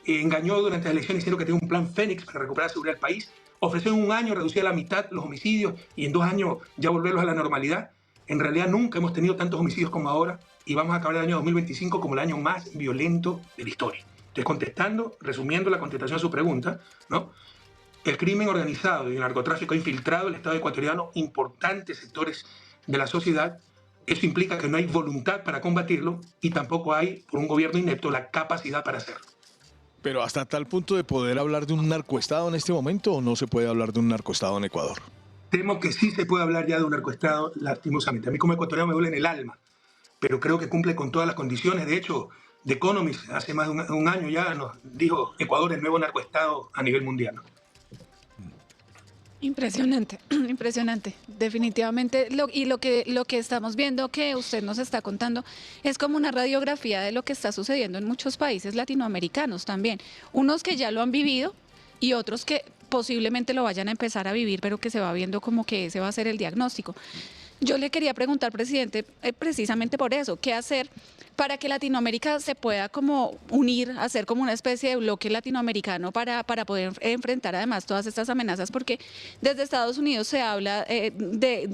engañó durante las elecciones diciendo que tenía un plan Fénix para recuperar la seguridad del país, ofreció en 1 año reducir a la mitad los homicidios y en 2 años ya volverlos a la normalidad. En realidad nunca hemos tenido tantos homicidios como ahora y vamos a acabar el año 2025 como el año más violento de la historia. Entonces, resumiendo la contestación a su pregunta, ¿no?, el crimen organizado y el narcotráfico ha infiltrado el Estado ecuatoriano importantes sectores de la sociedad. Eso implica que no hay voluntad para combatirlo y tampoco hay, por un gobierno inepto, la capacidad para hacerlo. Pero hasta tal punto de poder hablar de un narcoestado en este momento, ¿o no se puede hablar de un narcoestado en Ecuador? Temo que sí se puede hablar ya de un narcoestado, lastimosamente. A mí como ecuatoriano me duele en el alma, pero creo que cumple con todas las condiciones. De hecho, The Economist hace más de un año ya nos dijo Ecuador el nuevo narcoestado a nivel mundial, ¿no? Impresionante, impresionante. Definitivamente, lo que estamos viendo que usted nos está contando es como una radiografía de lo que está sucediendo en muchos países latinoamericanos también. Unos que ya lo han vivido y otros que posiblemente lo vayan a empezar a vivir, pero que se va viendo como que ese va a ser el diagnóstico. Yo le quería preguntar, presidente, precisamente por eso, ¿qué hacer para que Latinoamérica se pueda como unir, hacer como una especie de bloque latinoamericano para poder enfrentar además todas estas amenazas? Porque desde Estados Unidos se habla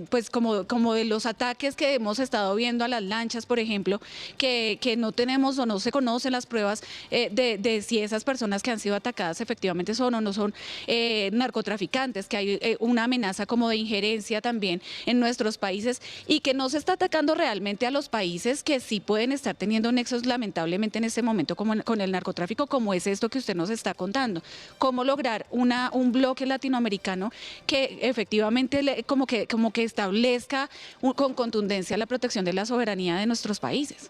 pues como de los ataques que hemos estado viendo a las lanchas, por ejemplo, que no tenemos o no se conocen las pruebas de si esas personas que han sido atacadas efectivamente son o no son narcotraficantes, que hay una amenaza como de injerencia también en nuestros países y que no se está atacando realmente a los países que sí pueden estar teniendo nexos lamentablemente en este momento con el narcotráfico, como es esto que usted nos está contando. ¿Cómo lograr un bloque latinoamericano que efectivamente como que establezca con contundencia la protección de la soberanía de nuestros países?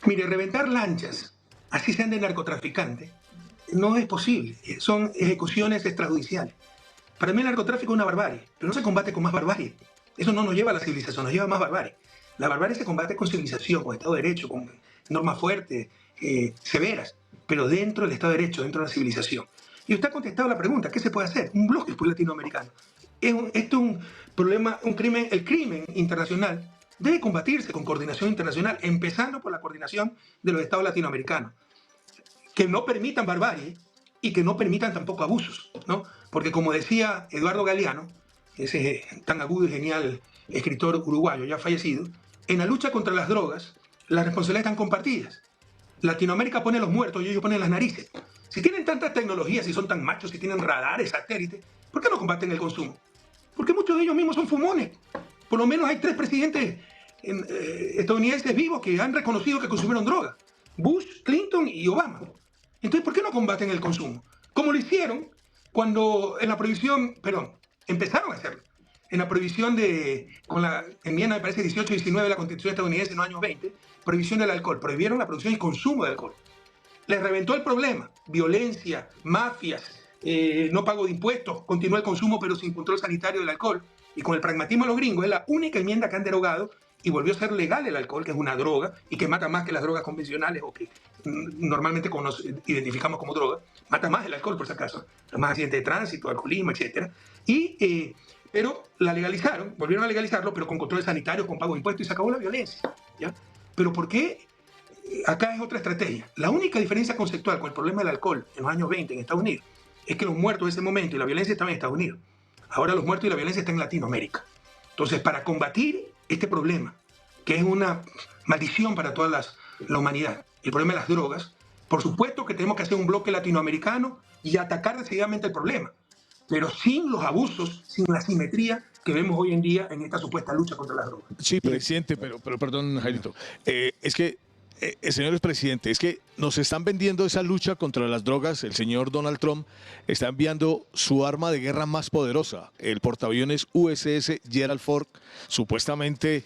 Mire, reventar lanchas, así sean de narcotraficantes, no es posible. Son ejecuciones extrajudiciales. Para mí el narcotráfico es una barbarie, pero no se combate con más barbarie. Eso no nos lleva a la civilización, nos lleva a más barbarie. La barbarie se combate con civilización, con Estado de Derecho, con normas fuertes, severas, pero dentro del Estado de Derecho, dentro de la civilización. Y usted ha contestado la pregunta, ¿qué se puede hacer? Un bloque latinoamericano. Esto es un problema, un crimen, el crimen internacional debe combatirse con coordinación internacional, empezando por la coordinación de los Estados latinoamericanos, que no permitan barbarie y que no permitan tampoco abusos, ¿no? Porque como decía Eduardo Galeano, ese tan agudo y genial escritor uruguayo ya fallecido, en la lucha contra las drogas, las responsabilidades están compartidas. Latinoamérica pone los muertos y ellos ponen las narices. Si tienen tantas tecnologías, si son tan machos, si tienen radares, satélites, ¿por qué no combaten el consumo? Porque muchos de ellos mismos son fumones. Por lo menos hay 3 presidentes estadounidenses vivos que han reconocido que consumieron droga. Bush, Clinton y Obama. Entonces, ¿por qué no combaten el consumo? Como lo hicieron cuando en la prohibición, empezaron a hacerlo. En la prohibición con la enmienda, me parece, 18-19 de la Constitución estadounidense en los años 20, prohibición del alcohol. Prohibieron la producción y consumo de alcohol. Les reventó el problema. Violencia, mafias, no pago de impuestos, continuó el consumo pero sin control sanitario del alcohol. Y con el pragmatismo de los gringos, es la única enmienda que han derogado y volvió a ser legal el alcohol, que es una droga y que mata más que las drogas convencionales o que normalmente nos identificamos como droga. Mata más el alcohol, por si acaso. Más accidentes de tránsito, alcoholismo, etc. Pero la legalizaron, volvieron a legalizarlo, pero con controles sanitarios, con pago de impuestos y se acabó la violencia, ¿ya? Pero ¿por qué? Acá es otra estrategia. La única diferencia conceptual con el problema del alcohol en los años 20 en Estados Unidos es que los muertos de ese momento y la violencia estaban en Estados Unidos. Ahora los muertos y la violencia están en Latinoamérica. Entonces, para combatir este problema, que es una maldición para toda la humanidad, el problema de las drogas, por supuesto que tenemos que hacer un bloque latinoamericano y atacar decididamente el problema, pero sin los abusos, sin la simetría que vemos hoy en día en esta supuesta lucha contra las drogas. Sí, presidente, pero perdón, Jairito. Es que, señores presidente, es que nos están vendiendo esa lucha contra las drogas. El señor Donald Trump está enviando su arma de guerra más poderosa, el portaaviones USS Gerald Ford, supuestamente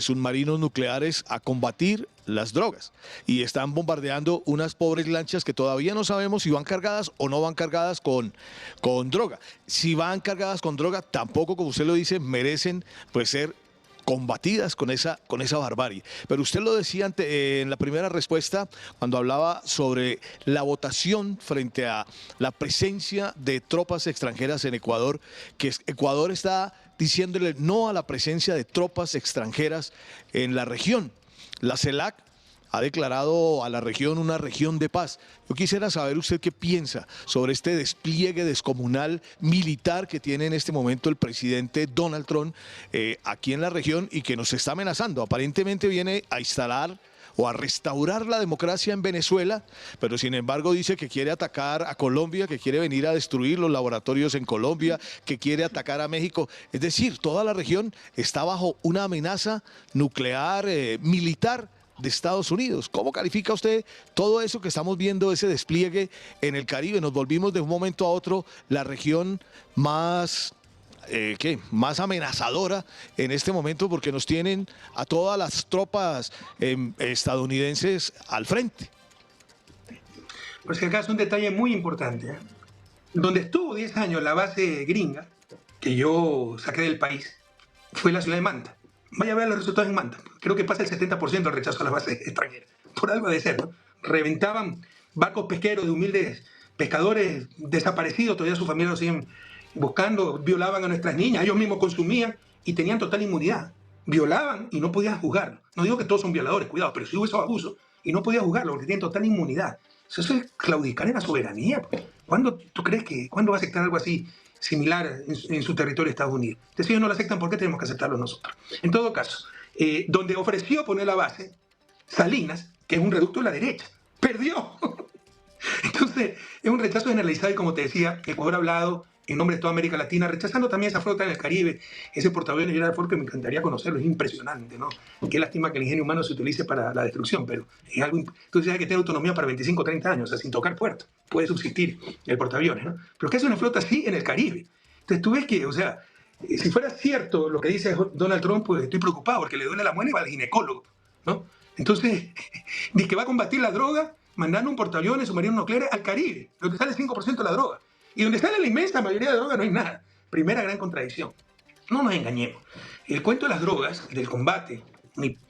submarinos nucleares, a combatir las drogas. Y están bombardeando unas pobres lanchas que todavía no sabemos si van cargadas o no van cargadas con droga. Si van cargadas con droga, tampoco, como usted lo dice, merecen pues ser combatidas con esa barbarie. Pero usted lo decía en la primera respuesta, cuando hablaba sobre la votación frente a la presencia de tropas extranjeras en Ecuador, que Ecuador está diciéndole no a la presencia de tropas extranjeras en la región. La CELAC ha declarado a la región una región de paz. Yo quisiera saber usted qué piensa sobre este despliegue descomunal militar que tiene en este momento el presidente Donald Trump aquí en la región y que nos está amenazando. Aparentemente viene a instalar o a restaurar la democracia en Venezuela, pero sin embargo dice que quiere atacar a Colombia, que quiere venir a destruir los laboratorios en Colombia, que quiere atacar a México. Es decir, toda la región está bajo una amenaza nuclear, militar, de Estados Unidos. ¿Cómo califica usted todo eso que estamos viendo, ese despliegue en el Caribe? Nos volvimos de un momento a otro la región más más amenazadora en este momento porque nos tienen a todas las tropas estadounidenses al frente. Por si acaso, un detalle muy importante, ¿eh? Donde estuvo 10 años la base gringa, que yo saqué del país, fue la ciudad de Manta. Vaya a ver los resultados en Manta. Creo que pasa el 70% del rechazo a las bases extranjeras. Por algo de ser, ¿no? Reventaban barcos pesqueros de humildes pescadores desaparecidos, todavía sus familias los siguen buscando, violaban a nuestras niñas, ellos mismos consumían y tenían total inmunidad. Violaban y no podían juzgarlo. No digo que todos son violadores, cuidado, pero sí hubo esos abusos y no podían juzgarlo porque tienen total inmunidad. Eso es claudicar en la soberanía. ¿Tú crees que cuándo va a aceptar algo así similar en su territorio de Estados Unidos? Entonces, si ellos no lo aceptan, ¿por qué tenemos que aceptarlo nosotros? En todo caso, donde ofreció poner la base, Salinas, que es un reducto de la derecha, perdió. Entonces, es un rechazo generalizado y, como te decía, Ecuador ha hablado en nombre de toda América Latina, rechazando también esa flota en el Caribe, ese portaaviones Gerald Ford, que me encantaría conocerlo, es impresionante, ¿no? Qué lástima que el ingenio humano se utilice para la destrucción, pero es algo, entonces hay que tener autonomía para 25 o 30 años, o sea, sin tocar puerto, puede subsistir el portaaviones, ¿no? Pero ¿qué hace una flota así en el Caribe? Entonces tú ves que, o sea, si fuera cierto lo que dice Donald Trump, pues estoy preocupado porque le duele la muela y va al ginecólogo, ¿no? Entonces, dice que va a combatir la droga mandando un portaaviones submarino nuclear al Caribe, donde sale el 5% de la droga. Y donde sale la inmensa mayoría de droga no hay nada. Primera gran contradicción. No nos engañemos. El cuento de las drogas, del combate,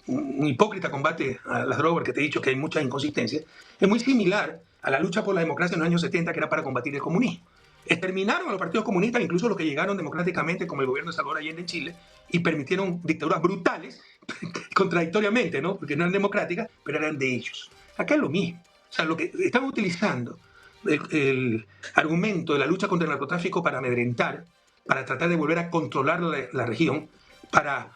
un hipócrita combate a las drogas, porque te he dicho que hay muchas inconsistencias, es muy similar a la lucha por la democracia en los años 70, que era para combatir el comunismo. Exterminaron a los partidos comunistas, incluso los que llegaron democráticamente, como el gobierno de Salvador Allende en Chile, y permitieron dictaduras brutales, contradictoriamente, ¿no? Porque no eran democráticas, pero eran de ellos. Acá es lo mismo. O sea, lo que están utilizando el argumento de la lucha contra el narcotráfico para amedrentar, para tratar de volver a controlar la región, para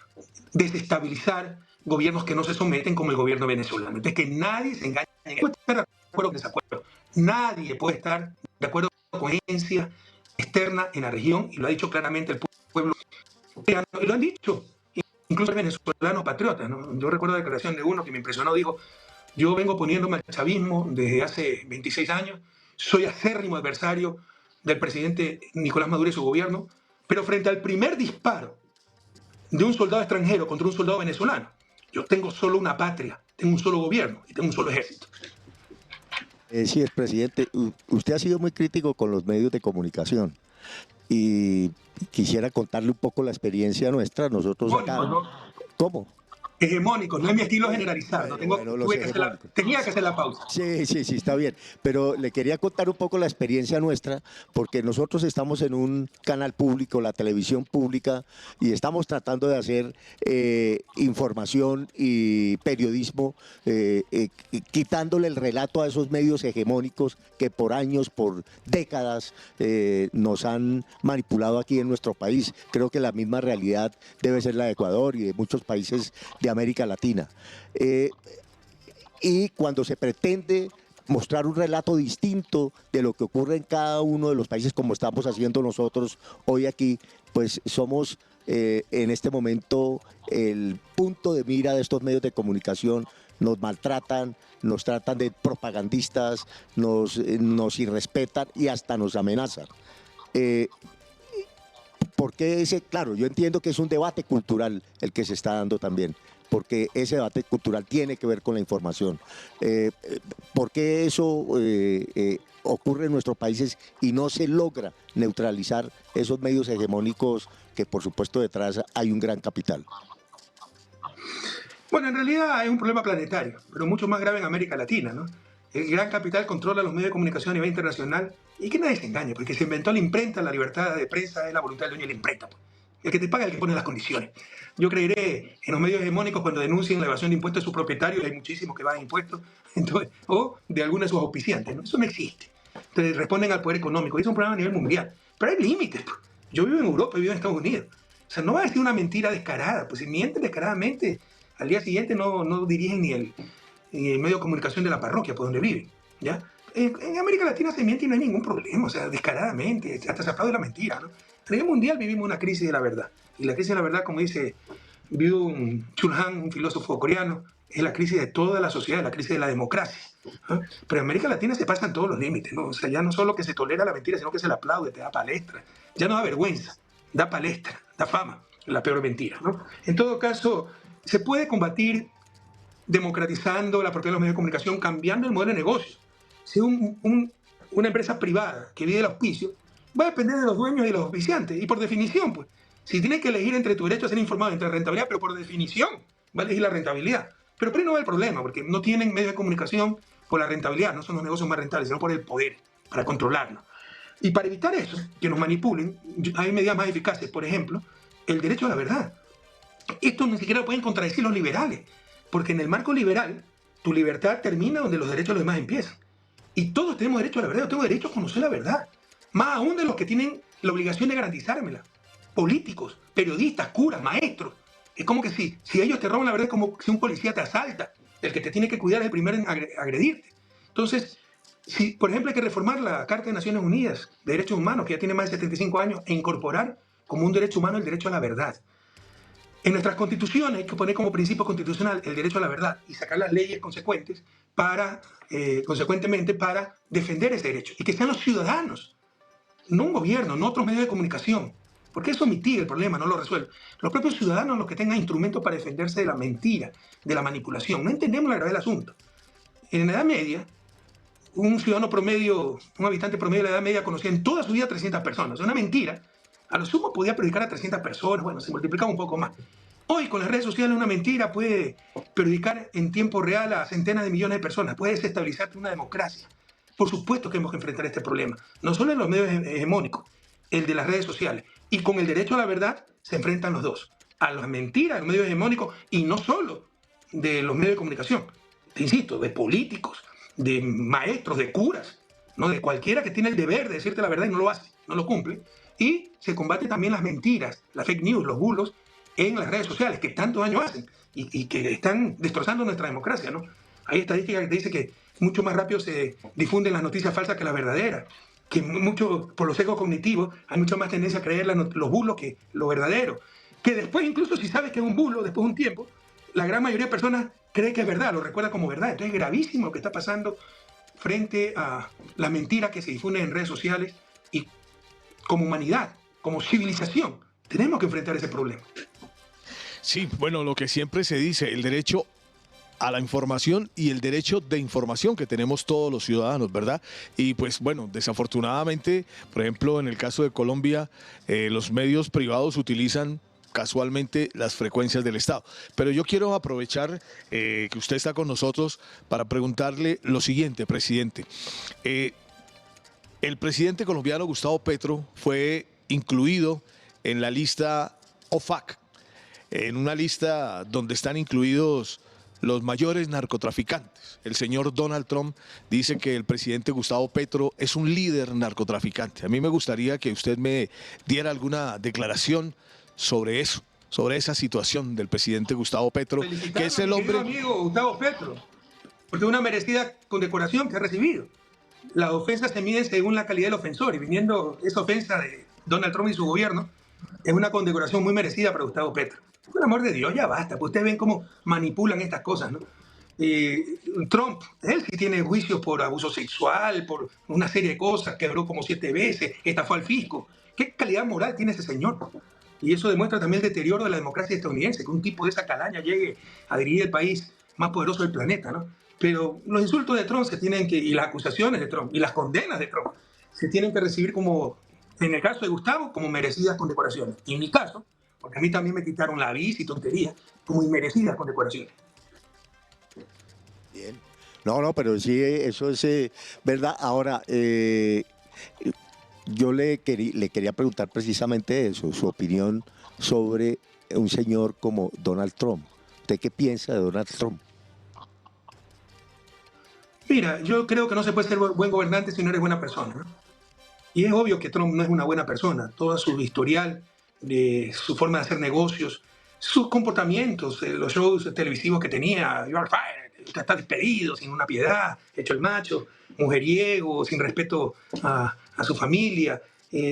desestabilizar gobiernos que no se someten, como el gobierno venezolano. Entonces, que nadie se engañe. Puede estar de acuerdo o desacuerdo. Nadie puede estar de acuerdo con agencia externa en la región, y lo ha dicho claramente el pueblo. Y lo han dicho incluso venezolanos patriotas, ¿no? Yo recuerdo la declaración de uno que me impresionó, dijo: yo vengo poniéndome al chavismo desde hace 26 años, soy acérrimo adversario del presidente Nicolás Maduro y su gobierno, pero frente al primer disparo de un soldado extranjero contra un soldado venezolano, yo tengo solo una patria, tengo un solo gobierno y tengo un solo ejército. Sí, es presidente. Usted ha sido muy crítico con los medios de comunicación y quisiera contarle un poco la experiencia nuestra. Nosotros acá... ¿no? ¿Cómo? Hegemónicos, no es mi estilo generalizado. Tenía que hacer la pausa. Sí, está bien. Pero le quería contar un poco la experiencia nuestra, porque nosotros estamos en un canal público, la televisión pública, y estamos tratando de hacer información y periodismo, quitándole el relato a esos medios hegemónicos que por años, por décadas, nos han manipulado aquí en nuestro país. Creo que la misma realidad debe ser la de Ecuador y de muchos países de América Latina. Y cuando se pretende mostrar un relato distinto de lo que ocurre en cada uno de los países, como estamos haciendo nosotros hoy aquí, pues somos en este momento el punto de mira de estos medios de comunicación. Nos maltratan, nos tratan de propagandistas, nos irrespetan y hasta nos amenazan. Porque claro, yo entiendo que es un debate cultural el que se está dando también, porque ese debate cultural tiene que ver con la información. ¿Por qué eso ocurre en nuestros países y no se logra neutralizar esos medios hegemónicos que, por supuesto, detrás hay un gran capital? Bueno, en realidad es un problema planetario, pero mucho más grave en América Latina, ¿no? El gran capital controla los medios de comunicación a nivel internacional, y que nadie se engañe, porque se inventó la imprenta, la libertad de prensa es la voluntad del dueño de la imprenta. El que te paga es el que pone las condiciones. Yo creeré en los medios hegemónicos cuando denuncien la evasión de impuestos de sus propietarios, y hay muchísimos que evaden impuestos, entonces, o de algunos de sus auspiciantes, ¿no? Eso no existe. Entonces responden al poder económico, y es un problema a nivel mundial. Pero hay límites. Yo vivo en Europa, vivo en Estados Unidos. O sea, no va a decir una mentira descarada, pues si mienten descaradamente, al día siguiente no dirigen ni el medio de comunicación de la parroquia por donde viven, ¿ya? En América Latina se miente y no hay ningún problema, o sea, descaradamente, hasta se aplaude la mentira, ¿no? A nivel mundial vivimos una crisis de la verdad, y la crisis de la verdad, como dice Byung-Chul Han, un filósofo coreano, es la crisis de toda la sociedad, la crisis de la democracia, ¿no? Pero en América Latina se pasan todos los límites, ¿no? O sea, ya no solo que se tolera la mentira, sino que se la aplaude, te da palestra, ya no da vergüenza, da palestra, da fama, la peor mentira, ¿no? En todo caso, se puede combatir democratizando la propiedad de los medios de comunicación, cambiando el modelo de negocio. Si una empresa privada que vive del auspicio, va a depender de los dueños y los auspiciantes. Y por definición, pues, si tienes que elegir entre tu derecho a ser informado, entre rentabilidad, pero por definición va a elegir la rentabilidad. Pero por ahí no va el problema, porque no tienen medios de comunicación por la rentabilidad, no son los negocios más rentables, sino por el poder, para controlarlo. Y para evitar eso, que nos manipulen, hay medidas más eficaces. Por ejemplo, el derecho a la verdad. Esto ni siquiera lo pueden contradecir los liberales, porque en el marco liberal, tu libertad termina donde los derechos de los demás empiezan. Y todos tenemos derecho a la verdad, yo tengo derecho a conocer la verdad. Más aún de los que tienen la obligación de garantizármela. Políticos, periodistas, curas, maestros. Es como que si ellos te roban la verdad, es como si un policía te asalta. El que te tiene que cuidar es el primero en agredirte. Entonces, si, por ejemplo, hay que reformar la Carta de Naciones Unidas de Derechos Humanos, que ya tiene más de 75 años, e incorporar como un derecho humano el derecho a la verdad. En nuestras constituciones hay que poner como principio constitucional el derecho a la verdad y sacar las leyes consecuentes consecuentemente para defender ese derecho. Y que sean los ciudadanos, no un gobierno, no otros medios de comunicación, porque eso mitiga el problema, no lo resuelve. Los propios ciudadanos los que tengan instrumentos para defenderse de la mentira, de la manipulación. No entendemos la gravedad del asunto. En la Edad Media, un ciudadano promedio, un habitante promedio de la Edad Media conocía en toda su vida 300 personas. Una mentira, a lo sumo podía perjudicar a 300 personas, bueno, se multiplicaba un poco más. Hoy con las redes sociales una mentira puede perjudicar en tiempo real a centenas de millones de personas, puede desestabilizar una democracia. Por supuesto que hemos que enfrentar este problema, no solo en los medios hegemónicos, el de las redes sociales. Y con el derecho a la verdad se enfrentan los dos, a las mentiras de los medios hegemónicos y no solo de los medios de comunicación, te insisto, de políticos, de maestros, de curas, ¿no? De cualquiera que tiene el deber de decirte la verdad y no lo hace, no lo cumple. Y se combate también las mentiras, las fake news, los bulos en las redes sociales que tanto daño hacen y que están destrozando nuestra democracia, ¿no? Hay estadísticas que dicen que mucho más rápido se difunden las noticias falsas que las verdaderas, que mucho, por los sesgos cognitivos hay mucha más tendencia a creer los bulos que lo verdadero, que después incluso si sabes que es un bulo, después de un tiempo, la gran mayoría de personas cree que es verdad, lo recuerda como verdad. Entonces es gravísimo lo que está pasando frente a la mentira que se difunde en redes sociales y como humanidad, como civilización, tenemos que enfrentar ese problema. Sí, bueno, lo que siempre se dice, el derecho a la información y el derecho de información que tenemos todos los ciudadanos, ¿verdad? Y pues bueno, desafortunadamente, por ejemplo, en el caso de Colombia, los medios privados utilizan casualmente las frecuencias del Estado. Pero yo quiero aprovechar que usted está con nosotros para preguntarle lo siguiente, presidente. El presidente colombiano Gustavo Petro fue incluido en la lista OFAC, en una lista donde están incluidos los mayores narcotraficantes. El señor Donald Trump dice que el presidente Gustavo Petro es un líder narcotraficante. A mí me gustaría que usted me diera alguna declaración sobre eso, sobre esa situación del presidente Gustavo Petro, que es el hombre... amigo Gustavo Petro, porque es una merecida condecoración que ha recibido. Las ofensas se miden según la calidad del ofensor, y viniendo esa ofensa de Donald Trump y su gobierno, es una condecoración muy merecida para Gustavo Petro. Por amor de Dios, ya basta, pues ustedes ven cómo manipulan estas cosas, ¿no? Trump, él sí tiene juicios por abuso sexual, por una serie de cosas, quebró como 7 veces, estafó al fisco. ¿Qué calidad moral tiene ese señor? Y eso demuestra también el deterioro de la democracia estadounidense, que un tipo de esa calaña llegue a dirigir el país más poderoso del planeta, ¿no? Pero los insultos de Trump se tienen que, y las acusaciones de Trump, y las condenas de Trump, se tienen que recibir como, en el caso de Gustavo, como merecidas condecoraciones. Y en mi caso, porque a mí también me quitaron la visa y tonterías, como inmerecidas condecoraciones. Bien. No, pero sí, eso es verdad. Ahora, yo le quería preguntar precisamente eso, su opinión sobre un señor como Donald Trump. ¿Usted qué piensa de Donald Trump? Mira, yo creo que no se puede ser buen gobernante si no eres buena persona, ¿no? Y es obvio que Trump no es una buena persona. Todo su historial, de su forma de hacer negocios, sus comportamientos, los shows televisivos que tenía, you are fired, usted está despedido, sin una piedad, hecho el macho, mujeriego, sin respeto a su familia.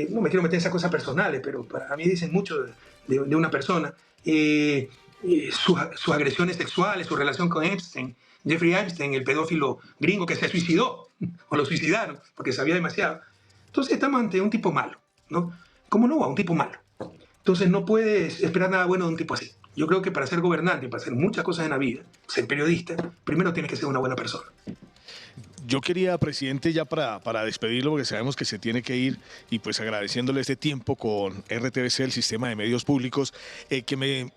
No me quiero meter en esas cosas personales, pero para mí dicen mucho de una persona. Sus agresiones sexuales, su relación con Epstein, Jeffrey Epstein, el pedófilo gringo que se suicidó, o lo suicidaron porque sabía demasiado. Entonces estamos ante un tipo malo, ¿no? ¿Cómo no? A un tipo malo. Entonces no puedes esperar nada bueno de un tipo así. Yo creo que para ser gobernante, para hacer muchas cosas en la vida, ser periodista, primero tienes que ser una buena persona. Yo quería, presidente, ya para despedirlo, porque sabemos que se tiene que ir, y pues agradeciéndole este tiempo con RTBC, el sistema de medios públicos, que me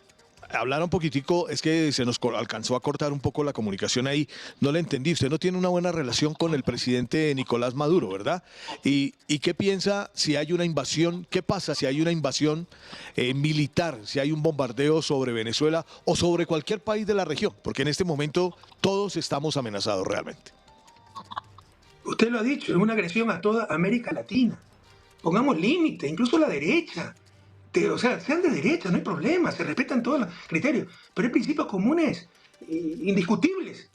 hablara un poquitico, es que se nos alcanzó a cortar un poco la comunicación ahí, no le entendí, usted no tiene una buena relación con el presidente Nicolás Maduro, ¿verdad? ¿Y qué piensa si hay una invasión? ¿Qué pasa si hay una invasión militar, si hay un bombardeo sobre Venezuela o sobre cualquier país de la región? Porque en este momento todos estamos amenazados realmente. Usted lo ha dicho, es una agresión a toda América Latina. Pongamos límite, incluso la derecha. O sea, sean de derecha, no hay problema, se respetan todos los criterios, pero hay principios comunes indiscutibles,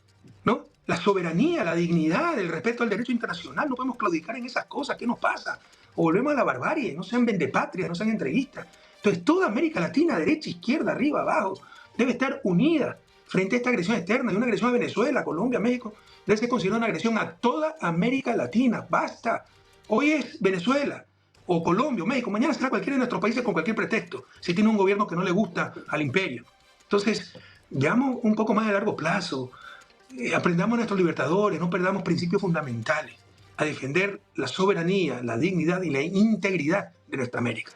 ¿no? La soberanía, la dignidad, el respeto al derecho internacional, no podemos claudicar en esas cosas. ¿Qué nos pasa? O volvemos a la barbarie, no sean vendepatrias, no sean entreguistas. Entonces, toda América Latina, derecha, izquierda, arriba, abajo, debe estar unida frente a esta agresión externa. Y una agresión a Venezuela, Colombia, México, debe ser considerada una agresión a toda América Latina. Basta. Hoy es Venezuela, o Colombia, o México. Mañana será cualquiera de nuestros países con cualquier pretexto, si tiene un gobierno que no le gusta al imperio. Entonces, veamos un poco más de largo plazo. Aprendamos a nuestros libertadores, no perdamos principios fundamentales, a defender la soberanía, la dignidad y la integridad de nuestra América.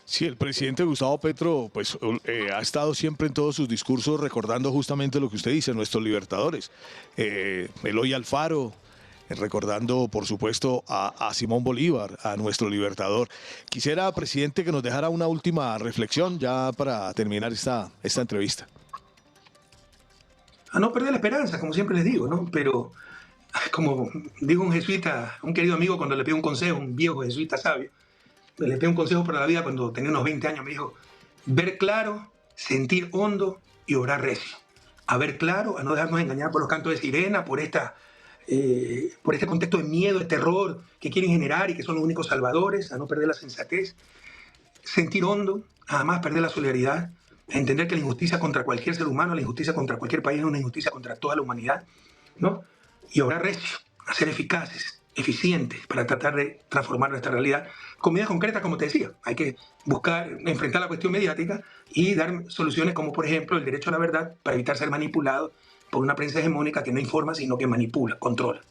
Sí, el presidente Gustavo Petro pues, ha estado siempre en todos sus discursos recordando justamente lo que usted dice, nuestros libertadores. Eloy Alfaro, recordando por supuesto a Simón Bolívar, a nuestro libertador. Quisiera, presidente, que nos dejara una última reflexión ya para terminar esta entrevista. A no perder la esperanza, como siempre les digo, ¿no? Pero, como dijo un jesuita, un querido amigo, cuando le pidió un consejo, un viejo jesuita sabio, le pidió un consejo para la vida cuando tenía unos 20 años, me dijo: ver claro, sentir hondo y obrar recio. A ver claro, a no dejarnos engañar por los cantos de sirena, por este contexto de miedo, de terror que quieren generar y que son los únicos salvadores, a no perder la sensatez. Sentir hondo, a jamás perder la solidaridad, a entender que la injusticia contra cualquier ser humano, la injusticia contra cualquier país es una injusticia contra toda la humanidad, ¿no? Y obrar recio, a ser eficaces, eficientes para tratar de transformar nuestra realidad con medidas concretas, como te decía. Hay que buscar enfrentar la cuestión mediática y dar soluciones como, por ejemplo, el derecho a la verdad para evitar ser manipulado por una prensa hegemónica que no informa, sino que manipula, controla.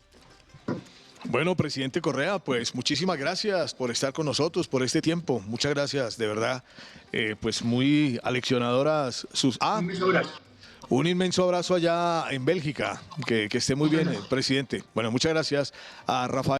Bueno, presidente Correa, pues muchísimas gracias por estar con nosotros, por este tiempo. Muchas gracias, de verdad. Pues muy aleccionadoras sus... Un inmenso abrazo allá en Bélgica. Que esté muy bien, presidente. Bueno, muchas gracias a Rafael.